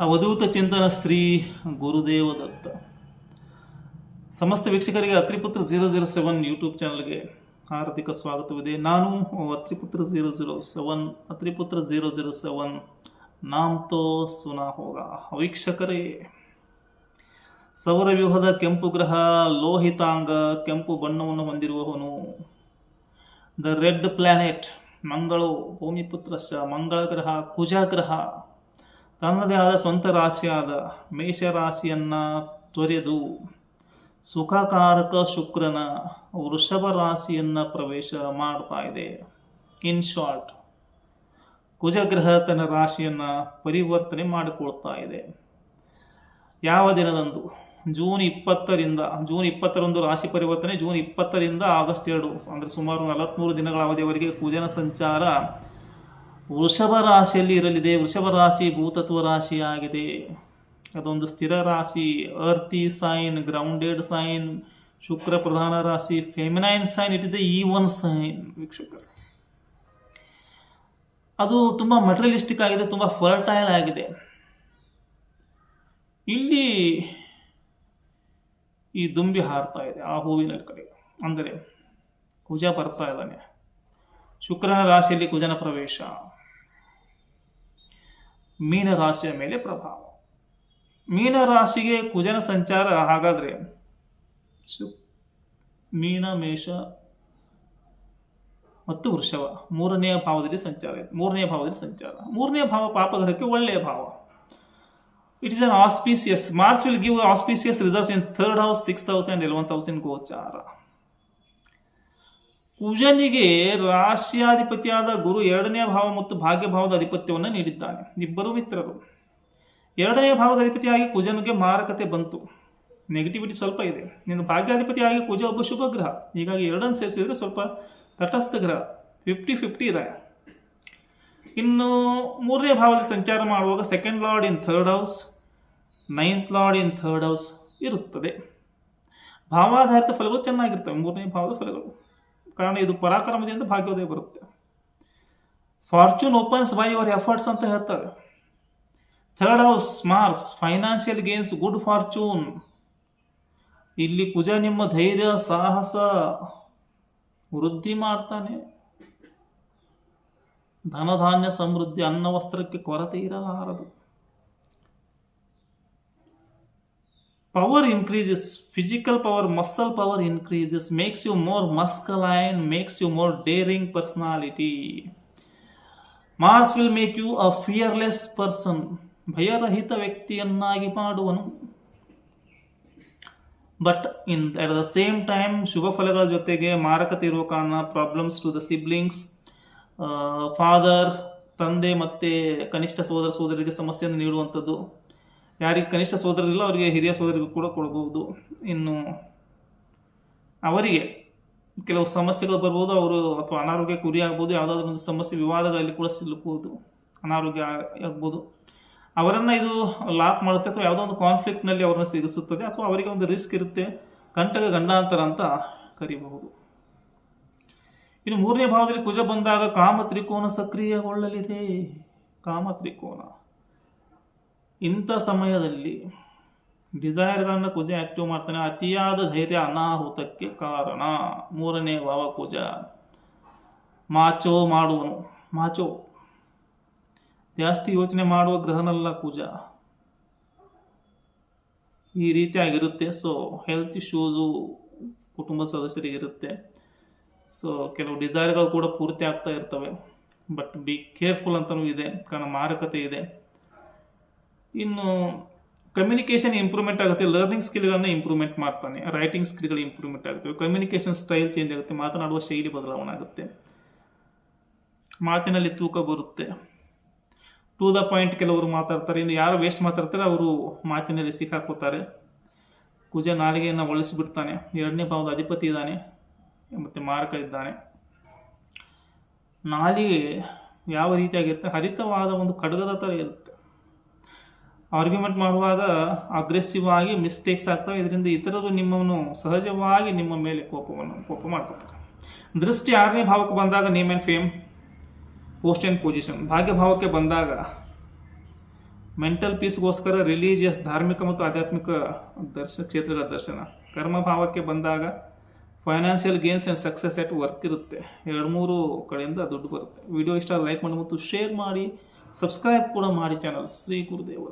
ಅವಧೂತ ಚಿಂತನ ಶ್ರೀ ಗುರುದೇವ ದತ್ತ. ಸಮಸ್ತ ವೀಕ್ಷಕರಿಗೆ ಅತ್ರಿಪುತ್ರ 007 ಯೂಟ್ಯೂಬ್ ಚಾನಲ್ಗೆ ಹಾರ್ದಿಕ ಸ್ವಾಗತವಿದೆ. ನಾನು ಅತ್ರಿಪುತ್ರ 007 ನಾಮ್ ತೋ ಸುನಾ ಹೋಗ. ವೀಕ್ಷಕರೇ, ಸೌರವ್ಯೂಹದ ಕೆಂಪು ಗ್ರಹ ಲೋಹಿತಾಂಗ ಕೆಂಪು ಬಣ್ಣವನ್ನು ಹೊಂದಿರುವವನು, ದ ರೆಡ್ ಪ್ಲಾನೆಟ್ ಮಂಗಳು, ಭೂಮಿಪುತ್ರಶ್ಚ ಮಂಗಳ ಗ್ರಹ, ಕುಜ ಗ್ರಹ ತನ್ನದೇ ಆದ ಸ್ವಂತ ರಾಶಿಯಾದ ಮೇಷರಾಶಿಯನ್ನು ತೊರೆದು ಸುಖಕಾರಕ ಶುಕ್ರನ ವೃಷಭ ರಾಶಿಯನ್ನು ಪ್ರವೇಶ ಮಾಡ್ತಾ ಇದೆ. ಇನ್ ಶಾರ್ಟ್, ಕುಜಗ್ರಹ ತನ್ನ ರಾಶಿಯನ್ನು ಪರಿವರ್ತನೆ ಮಾಡಿಕೊಳ್ತಾ ಇದೆ. ಯಾವ ದಿನದಂದು? ಜೂನ್ 20ರಂದು ರಾಶಿ ಪರಿವರ್ತನೆ. ಜೂನ್ 20ರಿಂದ ಆಗಸ್ಟ್ 2, ಅಂದರೆ ಸುಮಾರು 43 ದಿನಗಳ ಅವಧಿಯವರೆಗೆ ಕುಜನ ಸಂಚಾರ ವೃಷಭ ರಾಶಿಯಲ್ಲಿ ಇರಲಿದೆ. ವೃಷಭ ರಾಶಿ ಭೂತತ್ವ ರಾಶಿಯಾಗಿದೆ. ಅದೊಂದು ಸ್ಥಿರ ರಾಶಿ, ಅರ್ಥಿ ಸೈನ್, ಗ್ರೌಂಡೆಡ್ ಸೈನ್, ಶುಕ್ರ ಪ್ರಧಾನ ರಾಶಿ, feminine sign. It is a even sign ವೀಕ್ಷಕರು. ಅದು ತುಂಬ ಮೆಟೀರಿಯಲಿಸ್ಟಿಕ್ ಆಗಿದೆ, ತುಂಬ ಫರ್ಟೈಲ್ ಆಗಿದೆ. ಇಲ್ಲಿ ಈ ದುಂಬಿ ಹಾರ್ತಾ ಇದೆ ಆ ಹೂವಿನ ಕಡೆ, ಅಂದರೆ ಕುಜ ಬರ್ತಾ ಇದ್ದಾನೆ. ಶುಕ್ರನ ರಾಶಿಯಲ್ಲಿ ಕುಜನ ಪ್ರವೇಶ ಮೀನ ರಾಶಿಯ ಮೇಲೆ ಪ್ರಭಾವ. ಮೀನ ರಾಶಿಗೆ ಕುಜನ ಸಂಚಾರ ಹಾಗಾದರೆ ಮೀನ, ಮೇಷ ಮತ್ತು ವೃಷಭ ಮೂರನೆಯ ಭಾವದಲ್ಲಿ ಸಂಚಾರ. ಮೂರನೇ ಭಾವ ಪಾಪಗ್ರಹಕ್ಕೆ ಒಳ್ಳೆಯ ಭಾವ. It is an auspicious. Mars will give auspicious results in 3rd house, 6th house and 11th house in ಗೋಚಾರ. ಕುಜನಿಗೆ ರಾಶಿಯಾಧಿಪತಿಯಾದ ಗುರು 2ನೇ ಭಾವ ಮತ್ತು ಭಾಗ್ಯ ಭಾವದ ಅಧಿಪತ್ಯವನ್ನು ನೀಡಿದ್ದಾನೆ. ಇಬ್ಬರು ಮಿತ್ರರು. 2ನೇ ಭಾವದ ಅಧಿಪತಿಯಾಗಿ ಕುಜನಿಗೆ ಮಾರಕತೆ ಬಂತು, ನೆಗೆಟಿವಿಟಿ ಸ್ವಲ್ಪ ಇದೆ. ನಿನ್ನ ಭಾಗ್ಯಾಧಿಪತಿಯಾಗಿ ಕುಜ ಒಬ್ಬ ಶುಭ ಗ್ರಹ, ಹೀಗಾಗಿ ಎರಡನ್ನು ಸೇರಿಸಿದ್ರೆ ಸ್ವಲ್ಪ ತಟಸ್ಥ ಗ್ರಹ, 50-50 ಇದೆ. ಇನ್ನು 3ನೇ ಭಾವದಲ್ಲಿ ಸಂಚಾರ ಮಾಡುವಾಗ 2nd ಲಾರ್ಡ್ ಇನ್ 3rd house, 9th ಲಾರ್ಡ್ ಇನ್ 3rd house ಇರುತ್ತದೆ. ಭಾವಾಧಾರಿತ ಫಲಗಳು ಚೆನ್ನಾಗಿರ್ತವೆ 3ನೇ ಭಾವದ ಫಲಗಳು, ಕಾರಣ ಇದು ಪರಾಕ್ರಮದಿಂದ ಭಾಗ್ಯೋದಯ ಬರುತ್ತೆ. Fortune opens by your efforts ಅಂತ ಹೇಳ್ತಾರೆ. 3rd house Mars, financial gains, good fortune. ಇಲ್ಲಿ ಕುಜ ನಿಮ್ಮ ಧೈರ್ಯ ಸಾಹಸ ವೃದ್ಧಿ ಮಾಡ್ತಾನೆ. ಧನಧಾನ್ಯ ಸಮೃದ್ಧಿ, ಅನ್ನ ವಸ್ತ್ರಕ್ಕೆ ಕೊರತೆ ಇರಲಾರದು. Power increases, physical power, muscle power increases, makes you more masculine, makes you more daring personality. Mars will make you a fearless person. ಭಯರಹಿತ ವ್ಯಕ್ತಿಯನ್ನಾಗಿ ಮಾಡುವನು. But at the same time ಶುಭ ಫಲಗಳ ಜೊತೆಗೆ ಮಾರಕತೆ ಇರುವ ಕಾರಣ problems to the siblings, father, ತಂದೆ ಮತ್ತು ಕನಿಷ್ಠ ಸೋದರರಿಗೆ ಸಮಸ್ಯೆಯನ್ನು ನೀಡುವಂಥದ್ದು. ಯಾರಿಗೆ ಕನಿಷ್ಠ ಸೋದರರಿಲ್ಲ ಅವರಿಗೆ ಹಿರಿಯ ಸೋದರಿಗೂ ಕೂಡ ಕೊಡಬಹುದು. ಇನ್ನು ಅವರಿಗೆ ಕೆಲವು ಸಮಸ್ಯೆಗಳು ಬರ್ಬೋದು, ಅವರು ಅಥವಾ ಅನಾರೋಗ್ಯಕ್ಕೆ ಗುರಿ ಆಗ್ಬೋದು, ಯಾವುದಾದ್ರೂ ಒಂದು ಸಮಸ್ಯೆ ವಿವಾದಗಳಲ್ಲಿ ಕೂಡ ಸಿಲುಕಬಹುದು, ಅನಾರೋಗ್ಯ ಆಗ್ಬೋದು. ಅವರನ್ನು ಇದು ಲಾಕ್ ಮಾಡುತ್ತೆ ಅಥವಾ ಯಾವುದೋ ಒಂದು ಕಾನ್ಫ್ಲಿಕ್ಟ್ನಲ್ಲಿ ಅವರನ್ನು ಸಿಗಿಸುತ್ತದೆ, ಅಥವಾ ಅವರಿಗೆ ಒಂದು ರಿಸ್ಕ್ ಇರುತ್ತೆ, ಕಂಟಕ ಗಂಡಾಂತರ ಅಂತ ಕರೀಬಹುದು. ಇನ್ನು 3ನೇ ಭಾವದಲ್ಲಿ ಕುಜ ಬಂದಾಗ ಕಾಮ ತ್ರಿಕೋನ ಸಕ್ರಿಯಗೊಳ್ಳಲಿದೆ. ಕಾಮ ತ್ರಿಕೋನ ಇಂಥ ಸಮಯದಲ್ಲಿ ಡಿಸೈರ್ಗಳನ್ನು ಕುಜ ಆಕ್ಟಿವ್ ಮಾಡ್ತಾನೆ. ಅತಿಯಾದ ಧೈರ್ಯ ಅನಾಹುತಕ್ಕೆ ಕಾರಣ. 3ನೇ ಭಾವ ಕುಜ ಮಾಚೋ ಮಾಡುವನು. ಮಾಚೋ ಜಾಸ್ತಿ ಯೋಚನೆ ಮಾಡುವ ಗ್ರಹನಲ್ಲ ಕುಜ. ಈ ರೀತಿಯಾಗಿರುತ್ತೆ. ಸೊ ಹೆಲ್ತ್ ಇಶ್ಯೂಸು ಕುಟುಂಬ ಸದಸ್ಯರಿಗಿರುತ್ತೆ. ಸೊ ಕೆಲವು ಡಿಸೈರ್ಗಳು ಕೂಡ ಪೂರ್ತಿ ಆಗ್ತಾ ಇರ್ತವೆ. ಬಟ್ ಬಿ ಕೇರ್ಫುಲ್ ಅಂತಲೂ ಇದೆ, ಕಾರಣ ಮಾರಕತೆ ಇದೆ. ಇನ್ನು ಕಮ್ಯುನಿಕೇಷನ್ ಇಂಪ್ರೂವ್ಮೆಂಟ್ ಆಗುತ್ತೆ. ಲರ್ನಿಂಗ್ ಸ್ಕಿಲ್ಗಳನ್ನು ಇಂಪ್ರೂವ್ಮೆಂಟ್ ಮಾಡ್ತಾನೆ. ರೈಟಿಂಗ್ ಸ್ಕಿಲ್ಗಳು ಇಂಪ್ರೂವ್ಮೆಂಟ್ ಆಗುತ್ತೆ. ಕಮ್ಯುನಿಕೇಷನ್ ಸ್ಟೈಲ್ ಚೇಂಜ್ ಆಗುತ್ತೆ. ಮಾತನಾಡುವ ಶೈಲಿ ಬದಲಾವಣೆ ಆಗುತ್ತೆ. ಮಾತಿನಲ್ಲಿ ತೂಕ ಬರುತ್ತೆ. ಟು ದ ಪಾಯಿಂಟ್ ಕೆಲವರು ಮಾತಾಡ್ತಾರೆ. ಇನ್ನು ಯಾರು ವೇಸ್ಟ್ ಮಾತಾಡ್ತಾರೆ ಅವರು ಮಾತಿನಲ್ಲಿ ಸಿಕ್ಕಾಕೋತಾರೆ. ಕುಜ ನಾಲಿಗೆಯನ್ನು ಒಳಿಸಿಬಿಡ್ತಾನೆ. 2ನೇ ಭಾವದ ಅಧಿಪತಿ ಇದ್ದಾನೆ ಮತ್ತು ಮಾರಕ ಇದ್ದಾನೆ. ನಾಲಿಗೆ ಯಾವ ರೀತಿಯಾಗಿರುತ್ತೆ? ಹರಿತವಾದ ಒಂದು ಖಡ್ಗದ ಥರ ಇರುತ್ತೆ. ಆರ್ಗ್ಯುಮೆಂಟ್ ಮಾಡುವಾಗ ಅಗ್ರೆಸಿವ್ ಆಗಿ ಮಿಸ್ಟೇಕ್ಸ್ ಆಗ್ತವೆ. ಇದರಿಂದ ಇತರರು ನಿಮ್ಮನ್ನು ಸಹಜವಾಗಿ ನಿಮ್ಮ ಮೇಲೆ ಕೋಪ ಮಾಡ್ಕೊತಾರೆ. ದೃಷ್ಟಿ 6ನೇ ಭಾವಕ್ಕೆ ಬಂದಾಗ name and fame, post and position. ಭಾಗ್ಯ ಭಾವಕ್ಕೆ ಬಂದಾಗ ಮೆಂಟಲ್ ಪೀಸ್ಗೋಸ್ಕರ ರಿಲೀಜಿಯಸ್ ಧಾರ್ಮಿಕ ಮತ್ತು ಆಧ್ಯಾತ್ಮಿಕ ಕ್ಷೇತ್ರಗಳ ದರ್ಶನ. ಕರ್ಮಭಾವಕ್ಕೆ ಬಂದಾಗ financial gains and success at work ಇರುತ್ತೆ. 2-3 ಕಡೆಯಿಂದ ದುಡ್ಡು ಬರುತ್ತೆ. ವಿಡಿಯೋ ಇಷ್ಟ ಲೈಕ್ ಮಾಡಿ ಮತ್ತು ಶೇರ್ ಮಾಡಿ, ಸಬ್ಸ್ಕ್ರೈಬ್ ಕೂಡ ಮಾಡಿ ಚಾನಲ್ ಶ್ರೀ ಗುರುದೇವ.